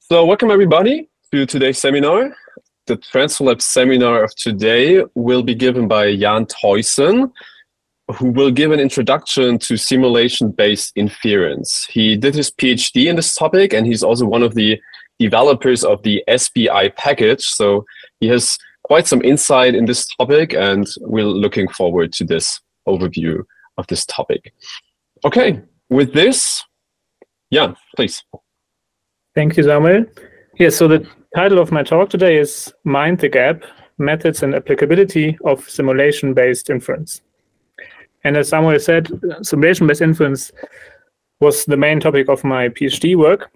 So welcome everybody to today's seminar. The TransferLab seminar of today will be given by Teusen, who will give an introduction to simulation-based inference. He did his PhD in this topic, and he's also one of the developers of the SBI package. So he has quite some insight in this topic, and we're looking forward to this overview of this topic. Okay, with this, Jan, please. Thank you, Samuel. Yes, so the title of my talk today is Mind the Gap, Methods and Applicability of Simulation-Based Inference. And as Samuel said, simulation-based inference was the main topic of my PhD work,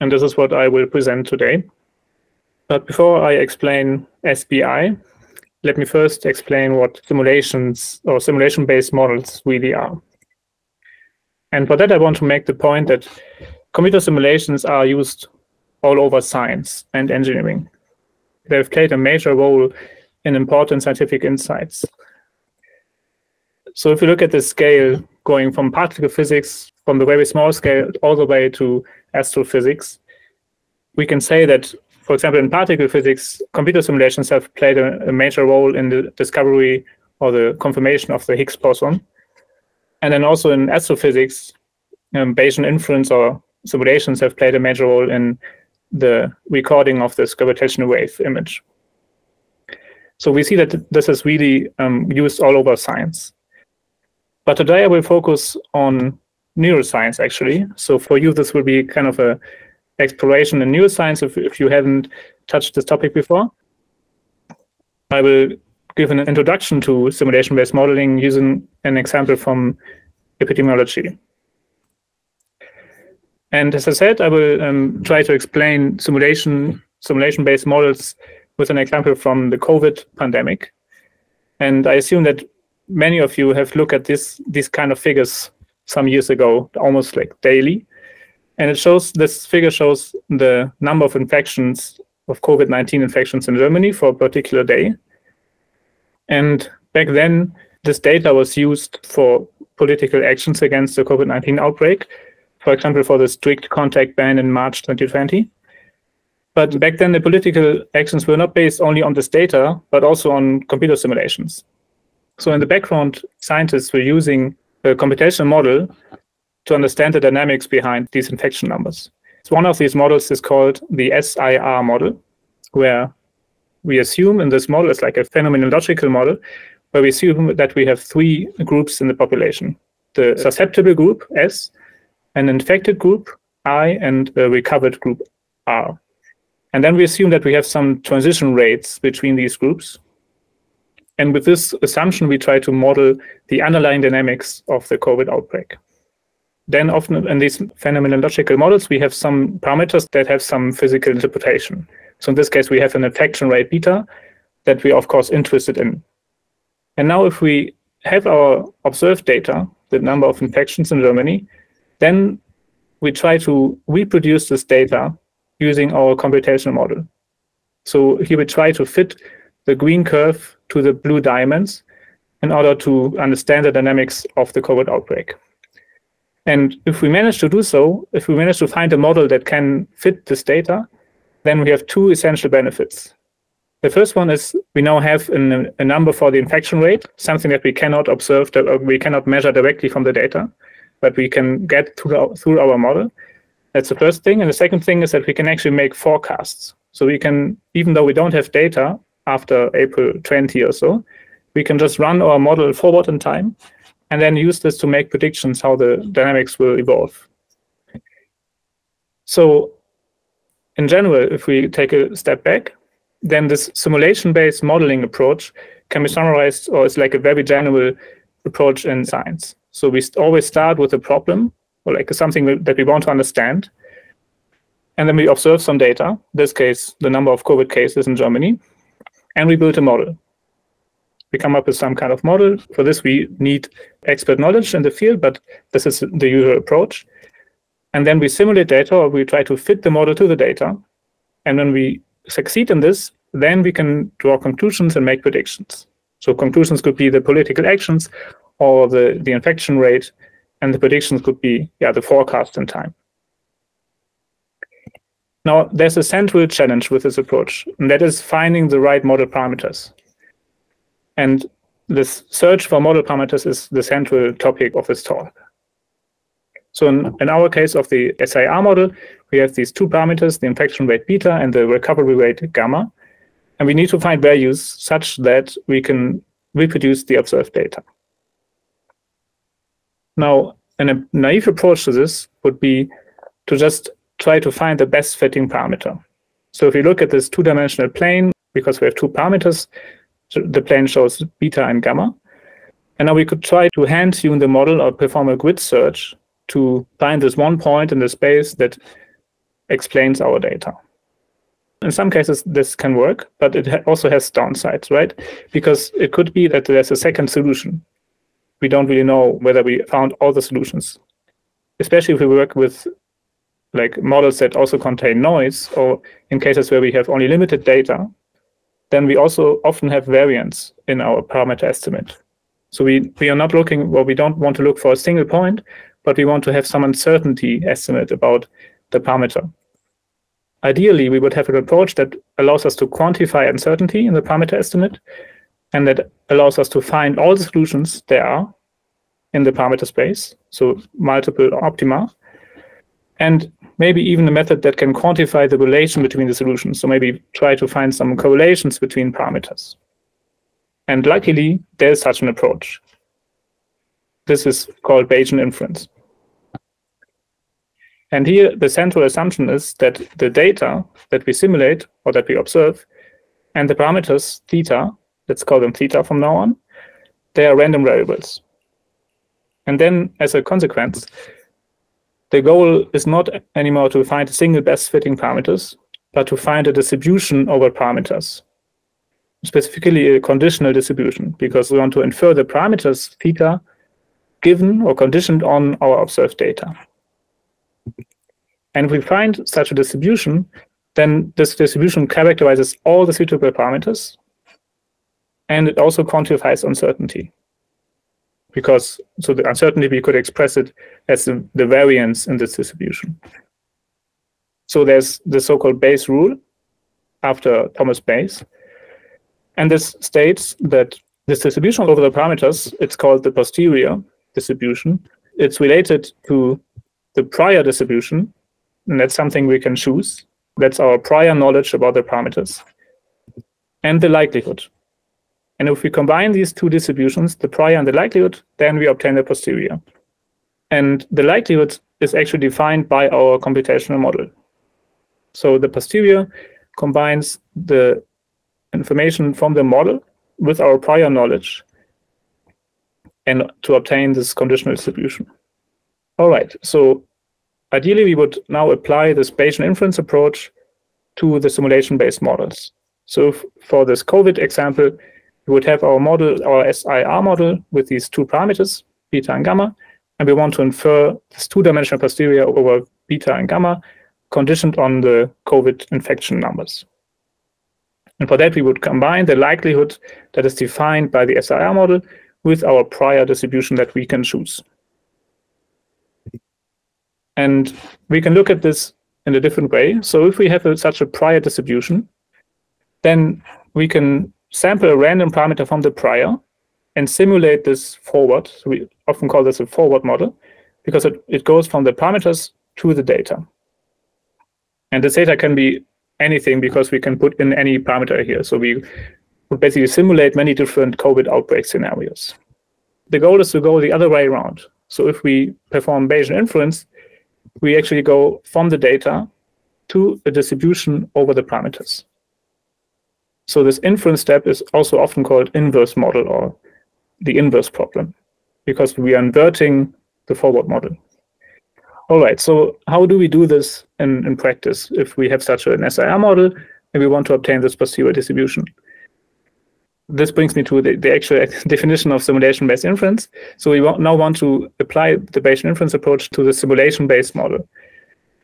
and this is what I will present today. But before I explain SBI, let me first explain what simulations or simulation-based models really are. And for that, I want to make the point that computer simulations are used all over science and engineering. They've played a major role in important scientific insights. So if you look at the scale going from particle physics, from the very small scale all the way to astrophysics, we can say that, for example, in particle physics, computer simulations have played a major role in the discovery or the confirmation of the Higgs boson. And then also in astrophysics, Bayesian inference or simulations have played a major role in the recording of this gravitational wave image. So we see that this is really used all over science. But today I will focus on neuroscience, actually. So for you, this will be kind of an exploration in neuroscience if you haven't touched this topic before. I will give an introduction to simulation-based modeling using an example from epidemiology. And as I said, I will try to explain simulation-based models with an example from the COVID pandemic. And I assume that many of you have looked at these kind of figures some years ago, almost like daily. And this figure shows the number of infections, of COVID-19 infections in Germany for a particular day. And back then, this data was used for political actions against the COVID-19 outbreak, for example, for the strict contact ban in March 2020. But back then, the political actions were not based only on this data, but also on computer simulations. So in the background, scientists were using a computational model to understand the dynamics behind these infection numbers. So one of these models is called the SIR model, where we assume in this model, it's like a phenomenological model, where we assume that we have three groups in the population: the susceptible group, S, an infected group, I, and a recovered group, R. And then we assume that we have some transition rates between these groups. And with this assumption, we try to model the underlying dynamics of the COVID outbreak. Then often in these phenomenological models, we have some parameters that have some physical interpretation. So in this case, we have an infection rate beta that we are, of course, interested in. And now if we have our observed data, the number of infections in Germany, then we try to reproduce this data using our computational model. So here we try to fit the green curve to the blue diamonds in order to understand the dynamics of the COVID outbreak. And if we manage to do so, if we manage to find a model that can fit this data, then we have two essential benefits. The first one is we now have a number for the infection rate, something that we cannot observe, that we cannot measure directly from the data, but we can get through our model. That's the first thing. And the second thing is that we can actually make forecasts. So we can, even though we don't have data after April 20 or so, we can just run our model forward in time and then use this to make predictions how the dynamics will evolve. So in general, if we take a step back, then this simulation-based modeling approach can be summarized, or it's like a very general approach in science. So we always start with a problem, or like something that we want to understand. And then we observe some data, in this case, the number of COVID cases in Germany, and we build a model. We come up with some kind of model. For this, we need expert knowledge in the field, but this is the usual approach. And then we simulate data, or we try to fit the model to the data. And when we succeed in this, then we can draw conclusions and make predictions. So conclusions could be the political actions or the infection rate, and the predictions could be the forecast in time. Now, there's a central challenge with this approach, and that is finding the right model parameters. And this search for model parameters is the central topic of this talk. So in our case of the SIR model, we have these two parameters, the infection rate beta and the recovery rate gamma. And we need to find values such that we can reproduce the observed data. Now, a naive approach to this would be to just try to find the best fitting parameter. So if you look at this two-dimensional plane, because we have two parameters, the plane shows beta and gamma. And now we could try to hand-tune the model or perform a grid search to find this one point in the space that explains our data. In some cases, this can work, but it also has downsides, right? Because it could be that there's a second solution. We don't really know whether we found all the solutions, especially if we work with like models that also contain noise, or in cases where we have only limited data, then we also often have variance in our parameter estimate. So we are not looking, well, we don't want to look for a single point, but we want to have some uncertainty estimate about the parameter. Ideally, we would have an approach that allows us to quantify uncertainty in the parameter estimate, and that allows us to find all the solutions there are in the parameter space, so multiple optima, and maybe even a method that can quantify the relation between the solutions, so maybe try to find some correlations between parameters. And luckily, there's such an approach. This is called Bayesian inference. And here, the central assumption is that the data that we simulate or that we observe and the parameters theta, let's call them theta from now on, they are random variables. And then, as a consequence, the goal is not anymore to find a single best fitting parameters, but to find a distribution over parameters, specifically a conditional distribution, because we want to infer the parameters theta given or conditioned on our observed data. And if we find such a distribution, then this distribution characterizes all the suitable parameters, and it also quantifies uncertainty. Because, so the uncertainty, we could express it as the variance in this distribution. So there's the so-called Bayes rule after Thomas Bayes. And this states that this distribution over the parameters, it's called the posterior distribution. It's related to the prior distribution, and that's something we can choose. That's our prior knowledge about the parameters. And the likelihood. And if we combine these two distributions, the prior and the likelihood, then we obtain the posterior. And the likelihood is actually defined by our computational model. So the posterior combines the information from the model with our prior knowledge and to obtain this conditional distribution. All right, so ideally we would now apply this Bayesian inference approach to the simulation-based models. So for this COVID example, we would have our model, our SIR model with these two parameters, beta and gamma, and we want to infer this two-dimensional posterior over beta and gamma conditioned on the COVID infection numbers. And for that, we would combine the likelihood that is defined by the SIR model with our prior distribution that we can choose. And we can look at this in a different way. So if we have such a prior distribution, then we can sample a random parameter from the prior and simulate this forward. So we often call this a forward model because it goes from the parameters to the data. And the data can be anything because we can put in any parameter here. So we would basically simulate many different COVID outbreak scenarios. The goal is to go the other way around. So if we perform Bayesian inference, we actually go from the data to a distribution over the parameters. So this inference step is also often called inverse model or the inverse problem, because we are inverting the forward model. All right, so how do we do this in practice if we have such an SIR model and we want to obtain this posterior distribution? This brings me to the actual definition of simulation-based inference. So we now want to apply the Bayesian inference approach to the simulation-based model.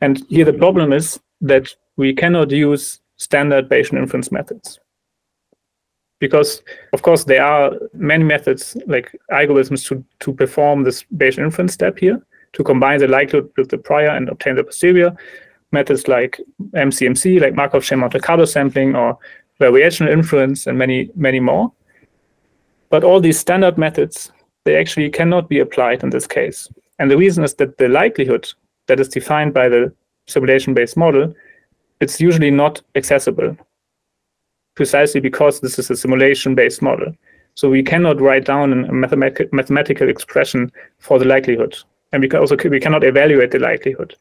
And here the problem is that we cannot use standard Bayesian inference methods. Because, of course, there are many methods, like algorithms, to perform this Bayesian inference step here, to combine the likelihood with the prior and obtain the posterior. methods like MCMC, like Markov chain mounted Ricardo sampling, or variational inference, and many, many more. But all these standard methods, they actually cannot be applied in this case. And the reason is that the likelihood that is defined by the simulation-based model, it's usually not accessible, precisely because this is a simulation-based model. So we cannot write down a mathematical expression for the likelihood. And we cannot evaluate the likelihood,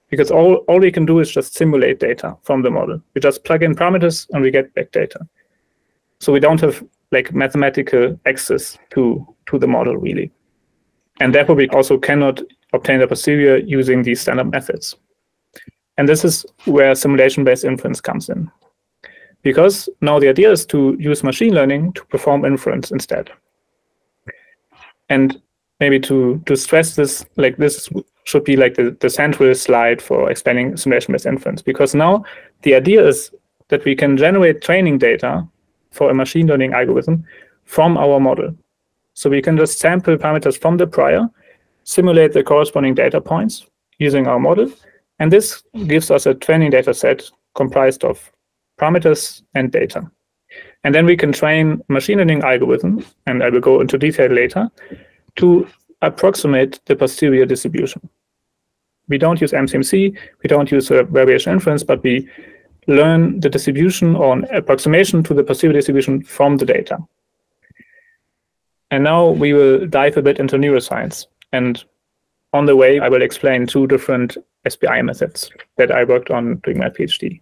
because all we can do is just simulate data from the model. We just plug in parameters and we get back data. So we don't have like mathematical access to the model really. And therefore we also cannot obtain the posterior using these standard methods. And this is where simulation-based inference comes in. Because now the idea is to use machine learning to perform inference instead. And maybe to stress this, like this should be like the central slide for explaining simulation-based inference. Because now the idea is that we can generate training data for a machine learning algorithm from our model. So we can just sample parameters from the prior, simulate the corresponding data points using our model, and this gives us a training data set comprised of parameters and data. And then we can train machine learning algorithm, and I will go into detail later, to approximate the posterior distribution. We don't use MCMC, we don't use variation inference, but we learn the distribution or an approximation to the posterior distribution from the data. And now we will dive a bit into neuroscience. And on the way, I will explain two different SBI methods that I worked on during my PhD.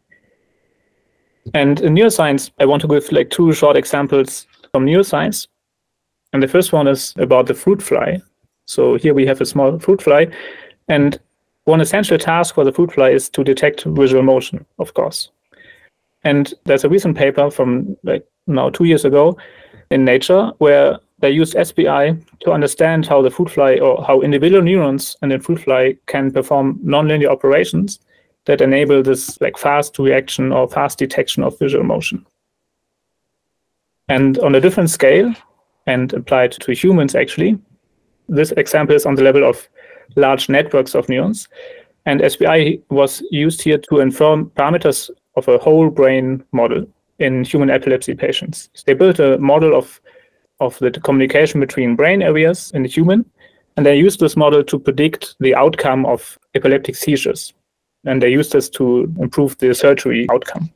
And in neuroscience, I want to give like two short examples from neuroscience. And the first one is about the fruit fly. So here we have a small fruit fly. And one essential task for the fruit fly is to detect visual motion, of course. And there's a recent paper from like now 2 years ago in Nature where they used SBI to understand how the fruit fly or how individual neurons in the fruit fly can perform nonlinear operations that enable this like fast reaction or fast detection of visual motion. And on a different scale and applied to humans actually, this example is on the level of large networks of neurons. And SBI was used here to infer parameters of a whole brain model in human epilepsy patients. They built a model of the communication between brain areas in the human, and they used this model to predict the outcome of epileptic seizures. And they used this to improve the surgery outcome.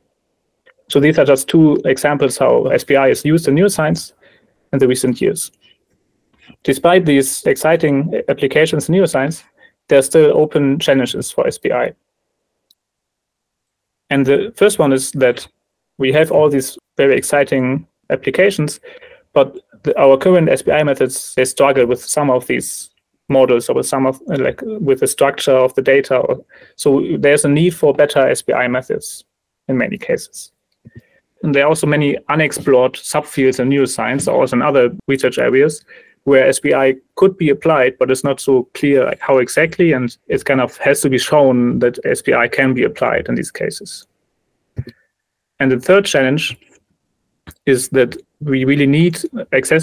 So these are just two examples how SBI is used in neuroscience in the recent years. Despite these exciting applications in neuroscience, there are still open challenges for SBI. And the first one is that we have all these very exciting applications, but our current SBI methods, they struggle with some of these models or with some of with the structure of the data. So there's a need for better SBI methods in many cases. And there are also many unexplored subfields in neuroscience, or also in other research areas, where SBI could be applied, but it's not so clear like how exactly, and it kind of has to be shown that SBI can be applied in these cases. And the third challenge is that we really need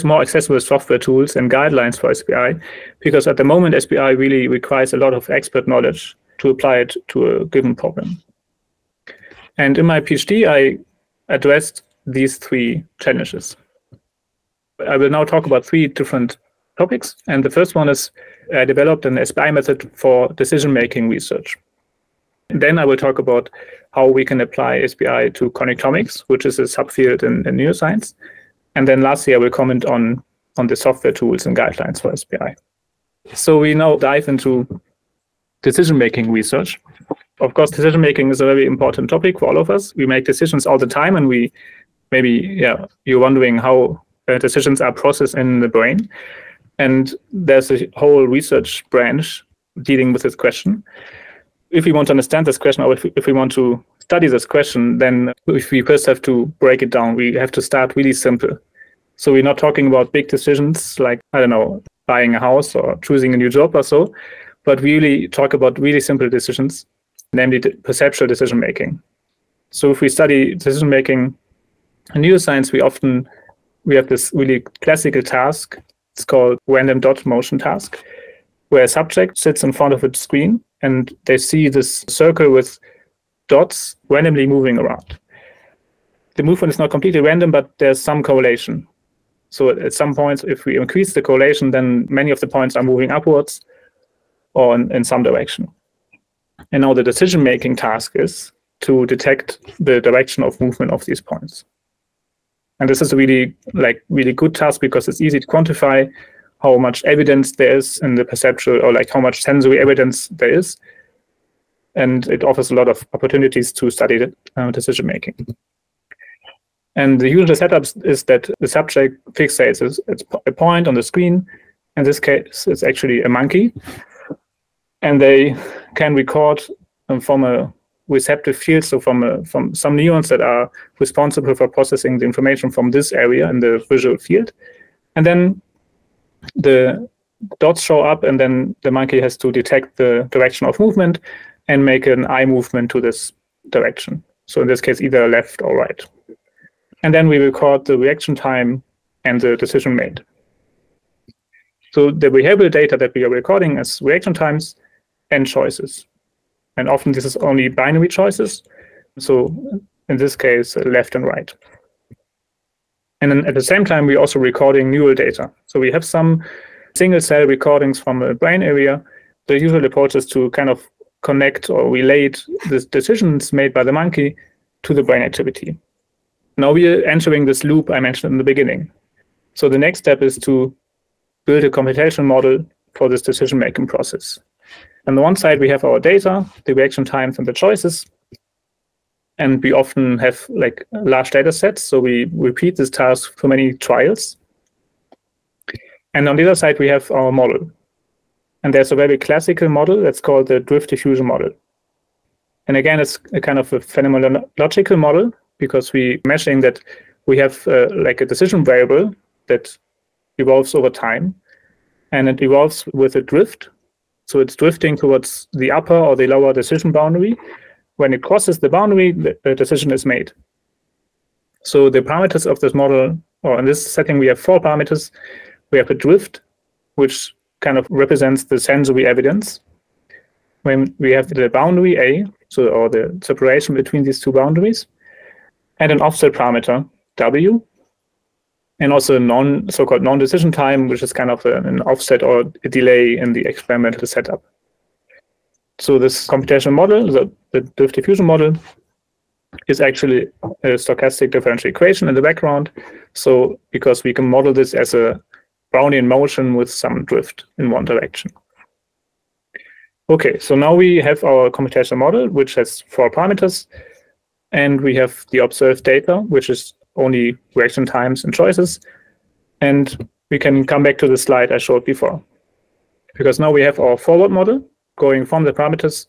more accessible software tools and guidelines for SBI, because at the moment SBI really requires a lot of expert knowledge to apply it to a given problem. And in my PhD, I addressed these three challenges. I will now talk about three different topics. And the first one is I developed an SBI method for decision-making research. And then I will talk about how we can apply SBI to connectomics, which is a subfield in neuroscience. And then lastly, I will comment on the software tools and guidelines for SBI. So we now dive into decision-making research. Of course, decision-making is a very important topic for all of us. We make decisions all the time, and you're wondering how decisions are processed in the brain. And there's a whole research branch dealing with this question. If we want to understand this question, or if we want to study this question, then if we first have to break it down, we have to start really simple. So we're not talking about big decisions like, I don't know, buying a house or choosing a new job or so, but we really talk about really simple decisions, namely perceptual decision-making. So if we study decision-making in neuroscience, we have this really classical task. It's called random dot motion task, where a subject sits in front of a screen and they see this circle with dots randomly moving around. The movement is not completely random, but there's some correlation. So at some points, if we increase the correlation, then many of the points are moving upwards or in some direction. And now the decision-making task is to detect the direction of movement of these points. And this is a really good task because it's easy to quantify how much evidence there is in the perceptual, or like how much sensory evidence there is. And it offers a lot of opportunities to study the decision-making. And the usual setup is that the subject fixates a point on the screen. In this case, it's actually a monkey. And they can record from a receptive field, so from some neurons that are responsible for processing the information from this area in the visual field. And then the dots show up, and then the monkey has to detect the direction of movement and make an eye movement to this direction. So in this case, either left or right. And then we record the reaction time and the decision made. So the behavioral data that we are recording is reaction times and choices. And often this is only binary choices. So in this case, left and right. And then at the same time, we're also recording neural data. So we have some single cell recordings from a brain area. The usual approach is to kind of connect or relate the decisions made by the monkey to the brain activity. Now we are entering this loop I mentioned in the beginning. So the next step is to build a computational model for this decision-making process. On the one side, we have our data, the reaction times, and the choices. And we often have like large data sets, so we repeat this task for many trials. And on the other side, we have our model. And there's a very classical model that's called the drift diffusion model. And again, it's a kind of a phenomenological model, because we're measuring that we have like a decision variable that evolves over time, and it evolves with a drift. So it's drifting towards the upper or the lower decision boundary. When it crosses the boundary, the decision is made. So the parameters of this model, or in this setting, we have 4 parameters. We have a drift, which kind of represents the sensory evidence. When we have the boundary A, or the separation between these 2 boundaries, and an offset parameter, W, and also a so-called non-decision time, which is kind of an offset or a delay in the experimental setup. So this computational model, the drift diffusion model, is actually a stochastic differential equation in the background. So because we can model this as a Brownian motion with some drift in one direction. Okay, so now we have our computational model, which has 4 parameters. And we have the observed data, which is only reaction times and choices. And we can come back to the slide I showed before. Because now we have our forward model going from the parameters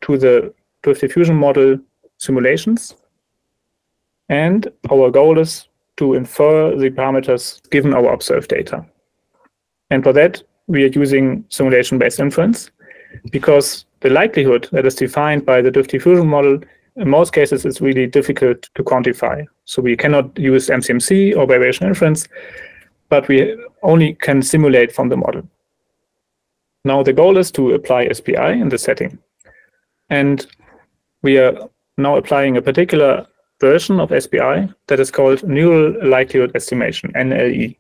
to the drift diffusion model simulations. And our goal is to infer the parameters given our observed data. And for that, we are using simulation-based inference, because the likelihood that is defined by the drift diffusion model in most cases, it's really difficult to quantify. So we cannot use MCMC or Bayesian inference, but we only can simulate from the model. Now the goal is to apply SBI in the setting. And we are now applying a particular version of SBI that is called neural likelihood estimation, NLE.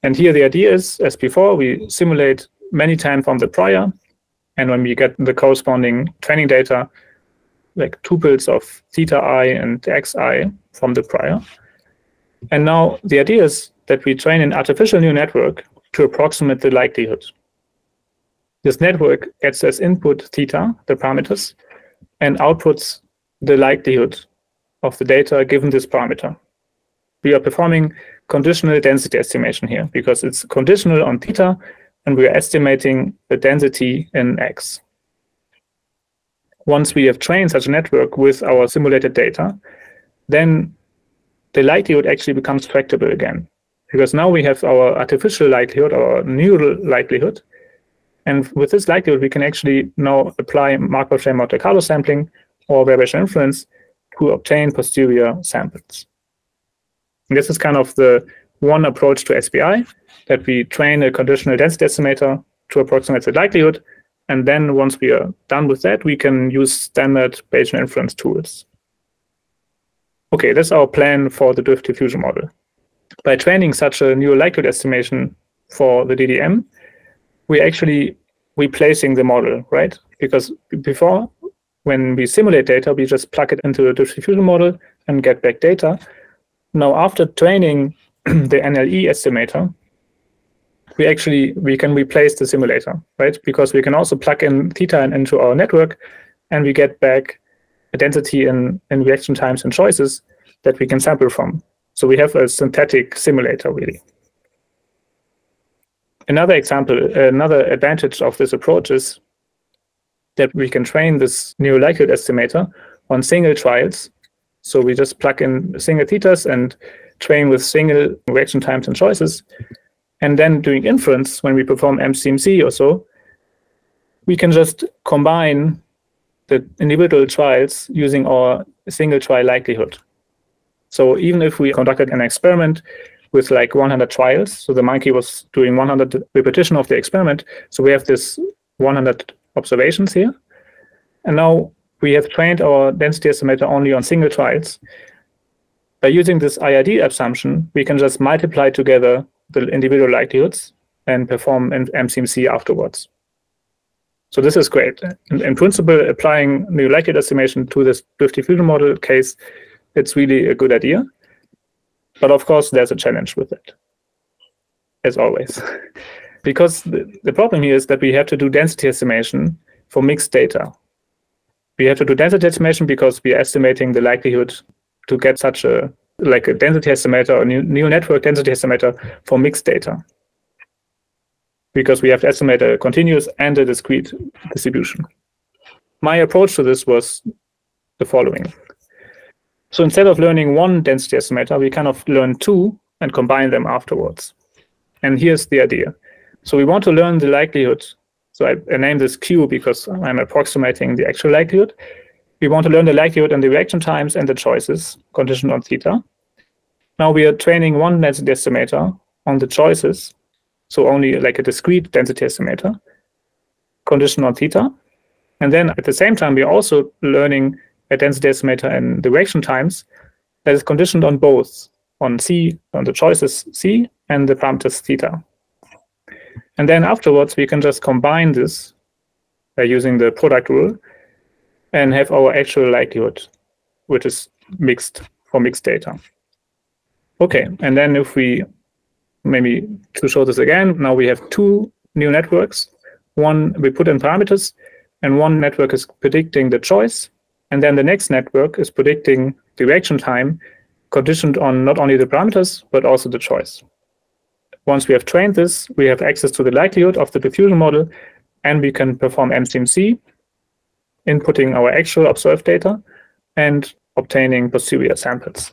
And here the idea is, as before, we simulate many times from the prior. And when we get the corresponding training data, like tuples of theta I and xi from the prior. And now the idea is that we train an artificial neural network to approximate the likelihood. This network gets as input theta, the parameters, and outputs the likelihood of the data given this parameter. We are performing conditional density estimation here because it's conditional on theta, and we are estimating the density in x. Once we have trained such a network with our simulated data, then the likelihood actually becomes tractable again. Because now we have our artificial likelihood, our neural likelihood. And with this likelihood, we can actually now apply Markov chain Monte Carlo sampling or Bayesian inference to obtain posterior samples. And this is kind of the one approach to SBI, that we train a conditional density estimator to approximate the likelihood, And then once we are done with that, we can use standard Bayesian inference tools. Okay, that's our plan for the drift diffusion model. By training such a neural likelihood estimation for the DDM, we're actually replacing the model, right? Because before, when we simulate data, we just plug it into the drift diffusion model and get back data. Now, after training the NLE estimator, we can replace the simulator, right? Because we can also plug in theta into our network, and we get back a density in reaction times and choices that we can sample from. So we have a synthetic simulator, really. Another example, another advantage of this approach is that we can train this neural likelihood estimator on single trials. So we just plug in single thetas and train with single reaction times and choices. And then doing inference, when we perform MCMC or so, we can just combine the individual trials using our single trial likelihood. So even if we conducted an experiment with like 100 trials, so the monkey was doing 100 repetition of the experiment, so we have this 100 observations here. And now we have trained our density estimator only on single trials. By using this IRD assumption, we can just multiply together the individual likelihoods and perform an MCMC afterwards. So this is great. In principle, applying neural likelihood estimation to this drift diffusion model case, it's really a good idea. But of course, there's a challenge with it, as always. Because the problem here is that we have to do density estimation for mixed data. We have to do density estimation because we are estimating the likelihood to get such a density estimator or neural network density estimator for mixed data. Because we have to estimate a continuous and a discrete distribution. My approach to this was the following. So instead of learning one density estimator, we kind of learn two and combine them afterwards. And here's the idea. So we want to learn the likelihood. So I named this Q because I'm approximating the actual likelihood. We want to learn the likelihood and the reaction times and the choices conditioned on theta. Now we are training one density estimator on the choices, so only like a discrete density estimator conditioned on theta. And then at the same time, we are also learning a density estimator and the reaction times that is conditioned on both, on C, on the choices C and the parameters theta. And then afterwards, we can just combine this by using the product rule and have our actual likelihood, which is mixed for mixed data. Okay, and then if we, maybe to show this again, now we have two neural networks. One we put in parameters, and one network is predicting the choice, and then the next network is predicting the reaction time conditioned on not only the parameters, but also the choice. Once we have trained this, we have access to the likelihood of the diffusion model, and we can perform MCMC, inputting our actual observed data and obtaining posterior samples.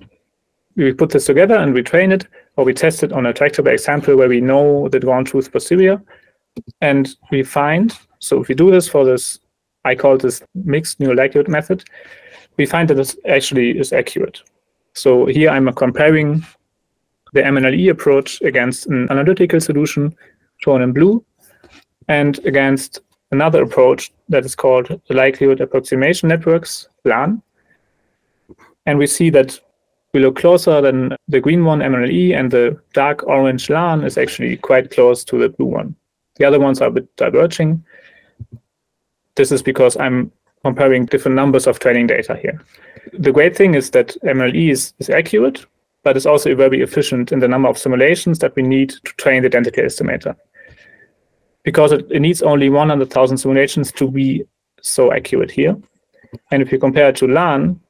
We put this together and we train it, or we test it on a tractor-based sample where we know the ground truth posterior. And we find, so if we do this for this, I call this mixed neural likelihood method, we find that this actually is accurate. So here I'm comparing the MNLE approach against an analytical solution shown in blue and against another approach that is called the likelihood approximation networks, LAN. And we see that we look closer than the green one, MNLE, and the dark orange LAN is actually quite close to the blue one. The other ones are a bit diverging. This is because I'm comparing different numbers of training data here. The great thing is that MNLE is accurate, but it's also very efficient in the number of simulations that we need to train the density estimator. Because it needs only 100,000 simulations to be so accurate here. And if you compare it to LAN,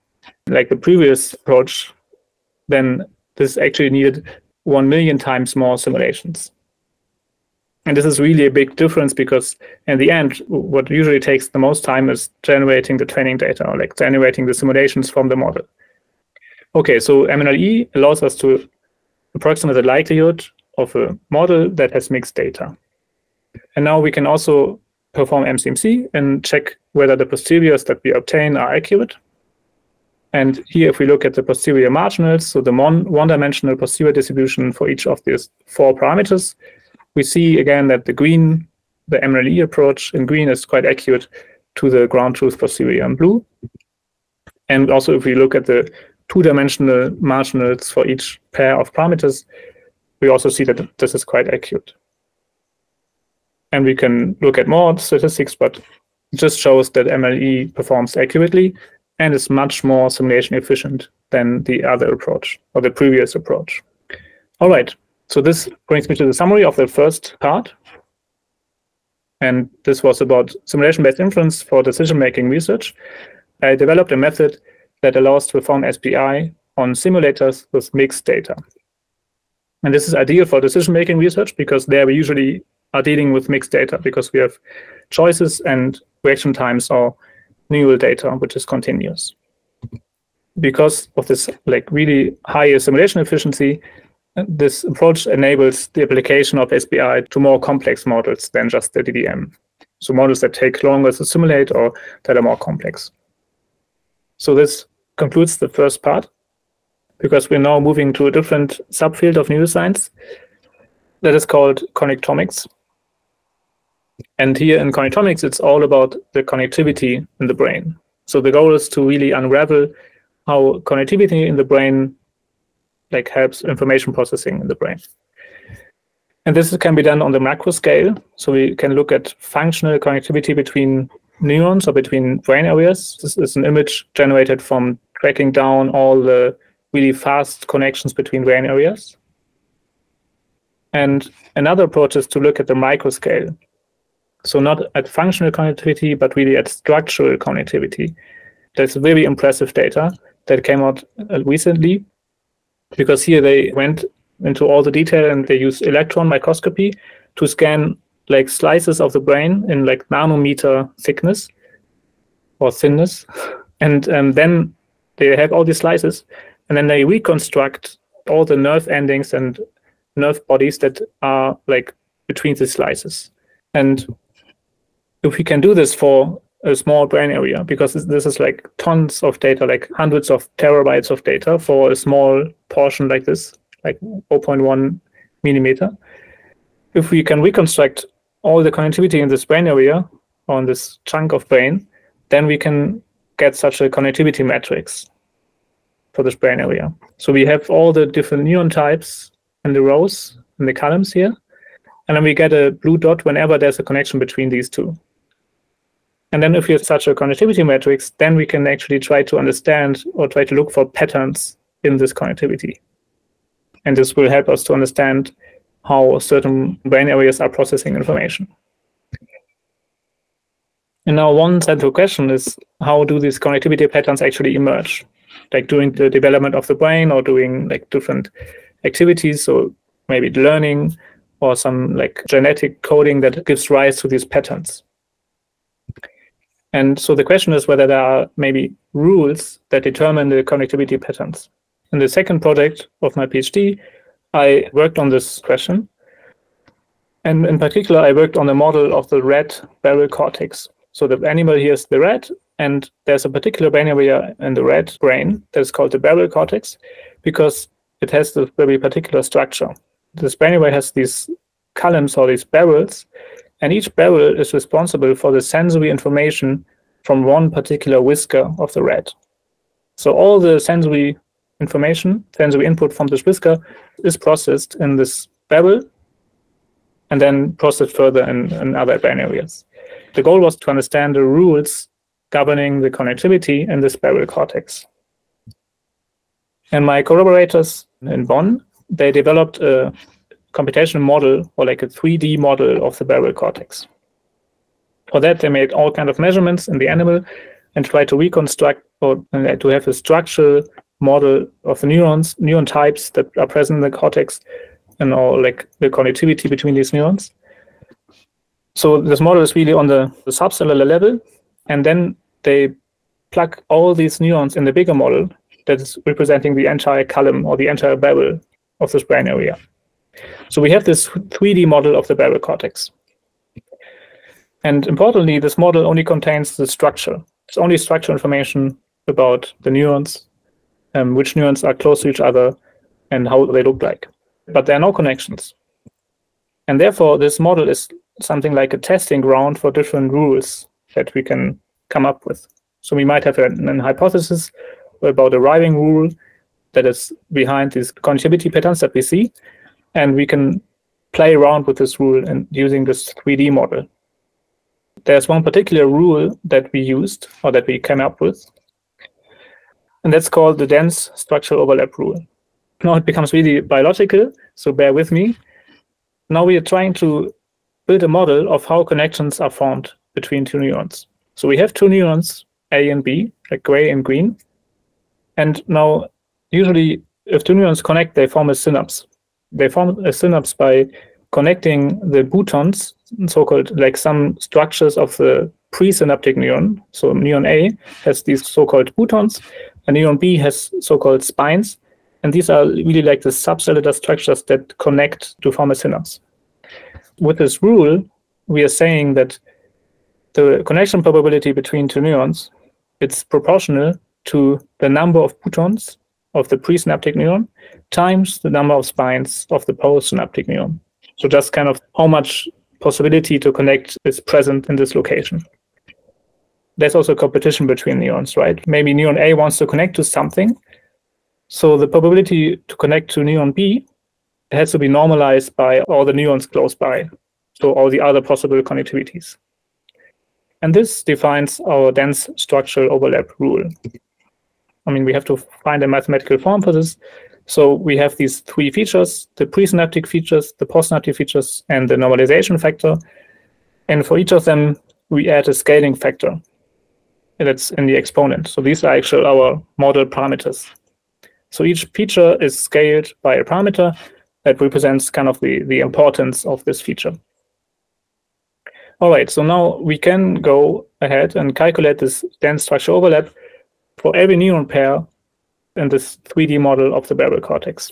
like the previous approach, then this actually needed 1 million times more simulations. And this is really a big difference because in the end, what usually takes the most time is generating the training data, or like generating the simulations from the model. Okay, so MNLE allows us to approximate the likelihood of a model that has mixed data. And now we can also perform MCMC and check whether the posteriors that we obtain are accurate. And here, if we look at the posterior marginals, so the one-dimensional posterior distribution for each of these 4 parameters, we see again that the green the MLE approach in green is quite accurate to the ground truth posterior in blue. And also, if we look at the two-dimensional marginals for each pair of parameters, we also see that this is quite accurate. And we can look at more statistics, but it just shows that MLE performs accurately and is much more simulation efficient than the other approach or the previous approach. All right, so this brings me to the summary of the first part. And this was about simulation-based inference for decision-making research. I developed a method that allows to perform SBI on simulators with mixed data. And this is ideal for decision-making research because there we usually are dealing with mixed data because we have choices and reaction times or neural data, which is continuous. Because of this really high simulation efficiency, this approach enables the application of SBI to more complex models than just the DDM. So models that take longer to simulate or that are more complex. So this concludes the first part, because we're now moving to a different subfield of neuroscience that is called connectomics. And here in connectomics, it's all about the connectivity in the brain. So the goal is to really unravel how connectivity in the brain helps information processing in the brain. And this can be done on the macro scale. So we can look at functional connectivity between neurons or between brain areas. This is an image generated from tracking down all the really fast connections between brain areas. And another approach is to look at the micro scale. So not at functional connectivity, but really at structural connectivity. There's very impressive data that came out recently, because here they went into all the detail and they used electron microscopy to scan slices of the brain in nanometer thickness or thinness. And then they have all these slices, and then they reconstruct all the nerve endings and nerve bodies that are between the slices. And if we can do this for a small brain area, because this is tons of data, hundreds of terabytes of data for a small portion like this, 0.1 millimeter. If we can reconstruct all the connectivity in this brain area on this chunk of brain, then we can get such a connectivity matrix for this brain area. So we have all the different neuron types in the rows, in the columns here, and then we get a blue dot whenever there's a connection between these two. And then if you have such a connectivity matrix, then we can actually try to understand or try to look for patterns in this connectivity. And this will help us to understand how certain brain areas are processing information. And now one central question is, how do these connectivity patterns actually emerge? During the development of the brain or doing different activities, so maybe learning or some genetic coding that gives rise to these patterns. And so the question is whether there are maybe rules that determine the connectivity patterns. In the second project of my PhD, I worked on this question. And in particular, I worked on the model of the rat barrel cortex. So the animal here is the rat, and there's a particular brain area in the rat brain that is called the barrel cortex, because it has this very particular structure. This brain area has these columns or these barrels, and each barrel is responsible for the sensory information from one particular whisker of the rat. So all the sensory information, sensory input from this whisker is processed in this barrel and then processed further in other brain areas. The goal was to understand the rules governing the connectivity in this barrel cortex. And my collaborators in Bonn, they developed a computational model, or a 3D model of the barrel cortex. For that, they made all kinds of measurements in the animal and tried to reconstruct or to have a structural model of the neuron types that are present in the cortex and all the connectivity between these neurons. So this model is really on the subcellular level, and then they plug all these neurons in the bigger model that is representing the entire column or the entire barrel of this brain area. So we have this 3D model of the barrel cortex. And importantly, this model only contains the structure. It's only structural information about the neurons, which neurons are close to each other, and how they look like. But there are no connections. And therefore, this model is something like a testing ground for different rules that we can come up with. So we might have an hypothesis about a driving rule that is behind these connectivity patterns that we see, and we can play around with this rule and using this 3D model. There's one particular rule that we used, or that we came up with, and that's called the dense structural overlap rule. Now it becomes really biological, so bear with me. Now we are trying to build a model of how connections are formed between two neurons. So we have two neurons, A and B, like gray and green. And now, usually, if two neurons connect, they form a synapse. They form a synapse by connecting the boutons, so-called like some structures of the presynaptic neuron. So neuron A has these so-called boutons, and neuron B has so-called spines. And these are really like the subcellular structures that connect to form a synapse. With this rule, we are saying that the connection probability between two neurons, it's proportional to the number of boutons of the presynaptic neuron times the number of spines of the postsynaptic neuron. So just kind of how much possibility to connect is present in this location. There's also competition between neurons, right? Maybe neuron A wants to connect to something. So the probability to connect to neuron B has to be normalized by all the neurons close by, so all the other possible connectivities. And this defines our dense structural overlap rule. I mean, we have to find a mathematical form for this. So we have these three features, the presynaptic features, the postsynaptic features, and the normalization factor. And for each of them, we add a scaling factor that's in the exponent. So these are actually our model parameters. So each feature is scaled by a parameter that represents kind of the importance of this feature. All right, so now we can go ahead and calculate this dense structural overlap for every neuron pair in this 3D model of the cerebral cortex.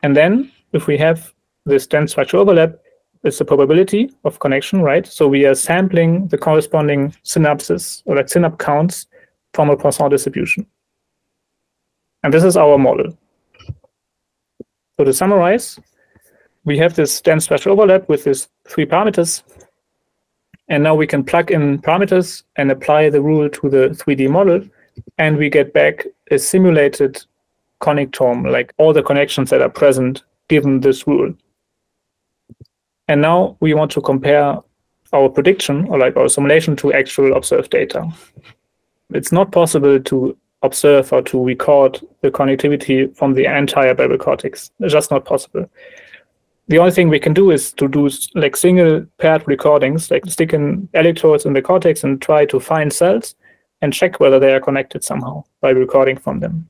And then if we have this dense structural overlap, it's the probability of connection, right? So we are sampling the corresponding synapses, or like synapse counts, from a Poisson distribution. And this is our model. So to summarize, we have this dense structural overlap with these three parameters. And now we can plug in parameters and apply the rule to the 3D model. And we get back a simulated connectome, like all the connections that are present given this rule. And now we want to compare our prediction, or like our simulation, to actual observed data. It's not possible to observe or to record the connectivity from the entire cerebral cortex. It's just not possible. The only thing we can do is to do like single paired recordings, like stick in electrodes in the cortex and try to find cells and check whether they are connected somehow by recording from them.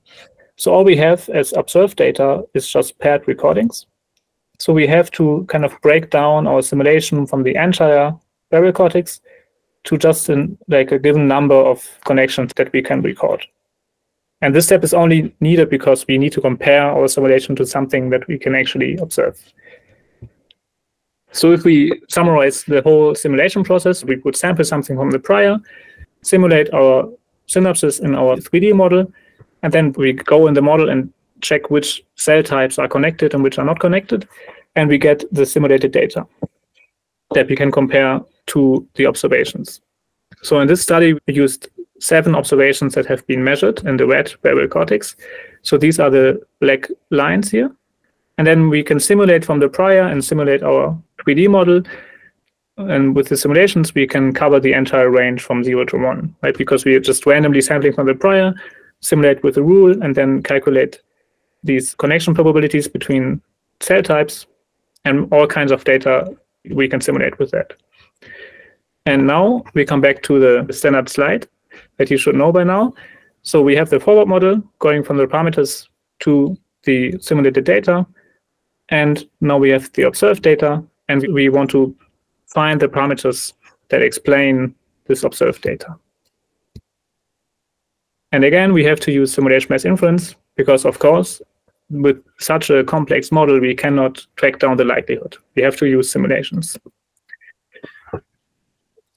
So all we have as observed data is just paired recordings. So we have to kind of break down our simulation from the entire cerebral cortex to just like a given number of connections that we can record. And this step is only needed because we need to compare our simulation to something that we can actually observe. So if we summarize the whole simulation process, we would sample something from the prior, simulate our synapses in our 3D model, and then we go in the model and check which cell types are connected and which are not connected, and we get the simulated data that we can compare to the observations. So in this study, we used 7 observations that have been measured in the red cerebral cortex. So these are the black lines here. And then we can simulate from the prior and simulate our 3D model. And with the simulations, we can cover the entire range from 0 to 1, right? Because we are just randomly sampling from the prior, simulate with the rule, and then calculate these connection probabilities between cell types, and all kinds of data we can simulate with that. And now we come back to the standard slide that you should know by now. So we have the forward model going from the parameters to the simulated data. And now we have the observed data, and we want to find the parameters that explain this observed data. And again, we have to use simulation-based inference because, of course, with such a complex model, we cannot track down the likelihood. We have to use simulations.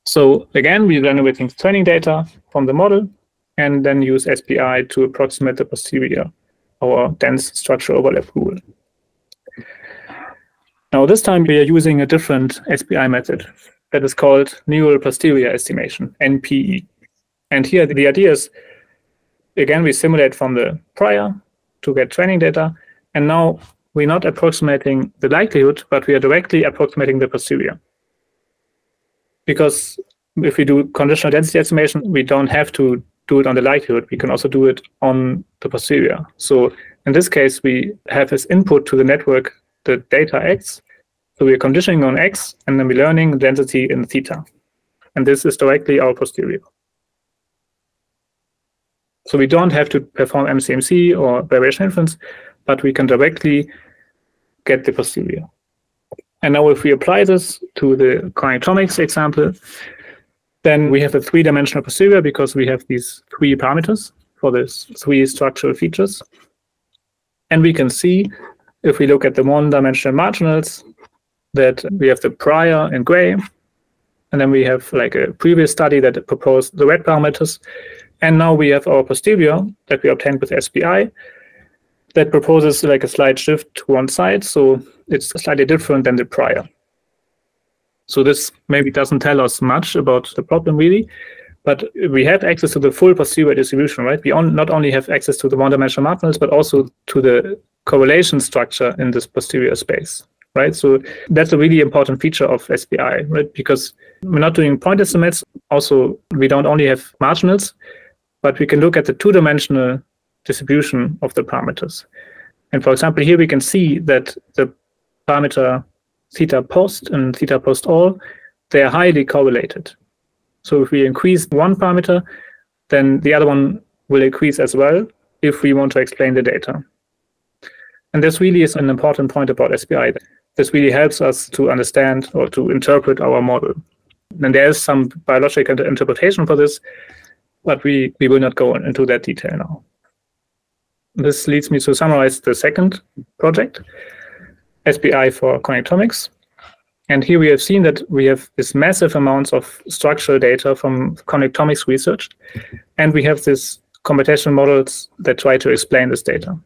So again, we're generating training data from the model and then use SBI to approximate the posterior, our dense structural overlap rule. Now this time we are using a different SBI method that is called neural posterior estimation, NPE. And here the idea is, again, we simulate from the prior to get training data, and now we're not approximating the likelihood, but we are directly approximating the posterior. Because if we do conditional density estimation, we don't have to do it on the likelihood. We can also do it on the posterior. So in this case, we have as input to the network the data x. So we're conditioning on x, and then we're learning density in theta. And this is directly our posterior. So we don't have to perform MCMC or variation inference, but we can directly get the posterior. And now if we apply this to the connectomics example, then we have a three-dimensional posterior because we have these three parameters for these three structural features. And we can see, if we look at the one-dimensional marginals, that we have the prior in gray, and then we have like a previous study that proposed the red parameters. And now we have our posterior that we obtained with SBI that proposes like a slight shift to one side. So it's slightly different than the prior. So this maybe doesn't tell us much about the problem really, but we have access to the full posterior distribution, right? We not only have access to the one-dimensional marginals, but also to the correlation structure in this posterior space, right? So that's a really important feature of SBI, right? Because we're not doing point estimates. Also, we don't only have marginals, but we can look at the two-dimensional distribution of the parameters. And for example, here we can see that the parameter theta post and theta post all, they are highly correlated. So if we increase one parameter, then the other one will increase as well if we want to explain the data. And this really is an important point about SBI. This really helps us to understand or to interpret our model. And there is some biological interpretation for this, but we will not go into that detail now. This leads me to summarize the second project, SBI for connectomics. And here we have seen that we have this massive amounts of structural data from connectomics research, and we have these computational models that try to explain this data.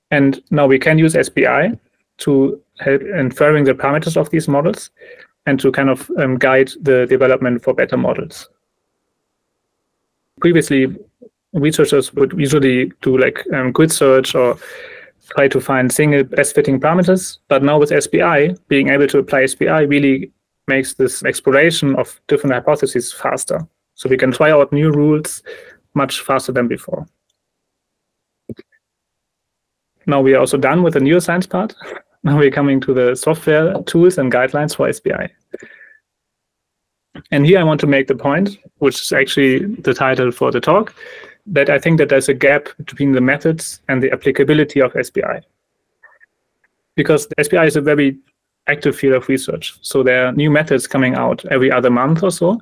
And now we can use SBI to help inferring the parameters of these models and to kind of guide the development for better models. Previously, researchers would usually do like grid search or try to find single best fitting parameters. But now with SBI, being able to apply SBI really makes this exploration of different hypotheses faster. So we can try out new rules much faster than before. Now we are also done with the neuroscience part. Now we're coming to the software tools and guidelines for SBI. And here I want to make the point, which is actually the title for the talk, that I think that there's a gap between the methods and the applicability of SBI. Because SBI is a very active field of research. So there are new methods coming out every other month or so.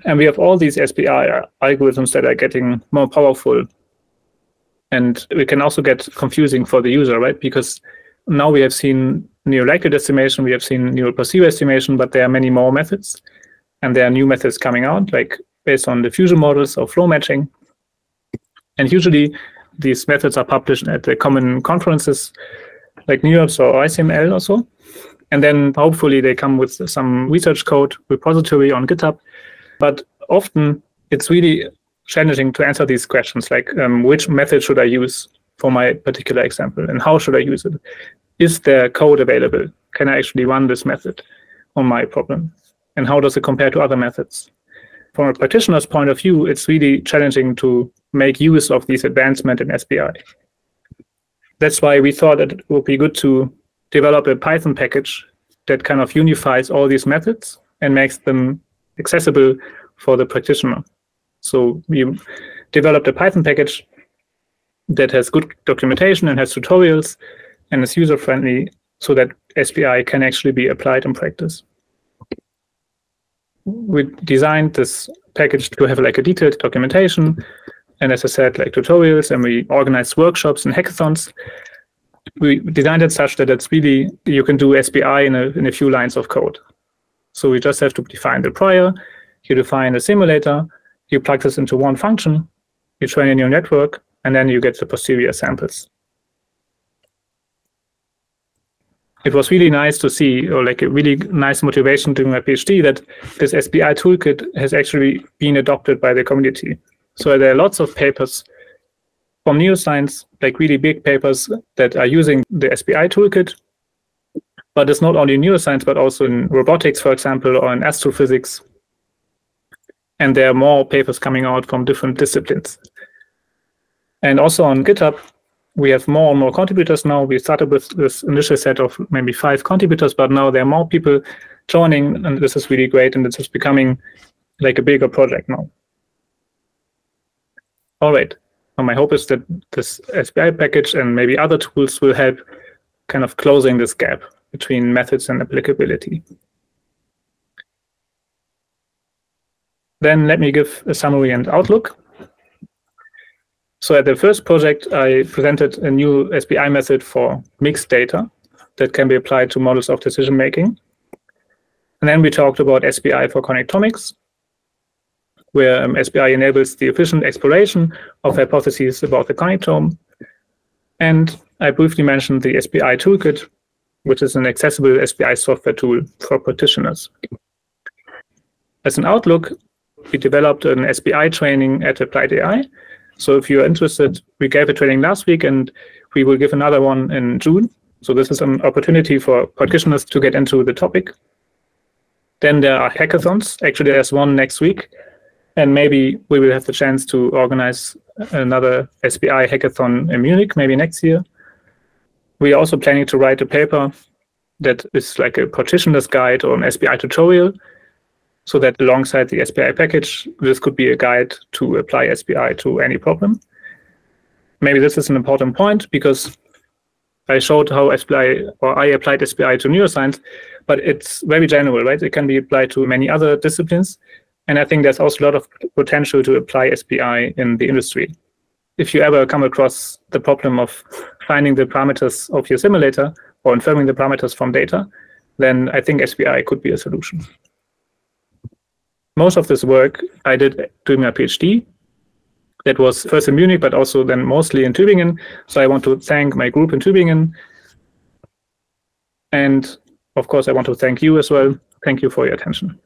And we have all these SBI algorithms that are getting more powerful. And we can also get confusing for the user, right? Because now we have seen neural likelihood estimation, we have seen neural posterior estimation, but there are many more methods. And there are new methods coming out, like based on diffusion models or flow matching. And usually these methods are published at the common conferences like NeurIPS or ICML or so. And then hopefully they come with some research code repository on GitHub. But often it's really challenging to answer these questions, like which method should I use for my particular example and how should I use it? Is there code available? Can I actually run this method on my problem? And how does it compare to other methods? From a practitioner's point of view, it's really challenging to make use of these advancements in SBI. That's why we thought that it would be good to develop a Python package that kind of unifies all these methods and makes them accessible for the practitioner. So we developed a Python package that has good documentation and has tutorials and is user-friendly so that SBI can actually be applied in practice. We designed this package to have like a detailed documentation and, as I said, like tutorials, and we organized workshops and hackathons. We designed it such that it's really, you can do SBI in a few lines of code. So we just have to define the prior, you define the simulator, you plug this into one function, you train a neural network, and then you get the posterior samples. it was really nice to see, or like a really nice motivation during my PhD, that this SBI toolkit has actually been adopted by the community. So there are lots of papers from neuroscience, like really big papers that are using the SBI toolkit. But it's not only neuroscience, but also in robotics, for example, or in astrophysics. And there are more papers coming out from different disciplines. And also on GitHub, we have more and more contributors now. We started with this initial set of maybe 5 contributors, but now there are more people joining, and this is really great, and it's just becoming like a bigger project now. All right. My hope is that this SBI package and maybe other tools will help kind of closing this gap between methods and applicability. Then let me give a summary and outlook. So at the first project, I presented a new SBI method for mixed data that can be applied to models of decision making. And then we talked about SBI for connectomics, where SBI enables the efficient exploration of hypotheses about the connectome. And I briefly mentioned the SBI toolkit, which is an accessible SBI software tool for practitioners. As an outlook, we developed an SBI training at Applied AI. So if you're interested, we gave a training last week, and we will give another one in June. So this is an opportunity for practitioners to get into the topic. Then there are hackathons. Actually, there's one next week. And maybe we will have the chance to organize another SBI hackathon in Munich, maybe next year. We are also planning to write a paper that is like a practitioner's guide or an SBI tutorial, so that alongside the SBI package, this could be a guide to apply SBI to any problem. Maybe this is an important point, because I showed how SBI, or I applied SBI to neuroscience, but it's very general, right? It can be applied to many other disciplines. And I think there's also a lot of potential to apply SBI in the industry. If you ever come across the problem of finding the parameters of your simulator or inferring the parameters from data, then I think SBI could be a solution. Most of this work I did during my PhD. That was first in Munich, but also then mostly in Tübingen. So I want to thank my group in Tübingen. And of course, I want to thank you as well. Thank you for your attention.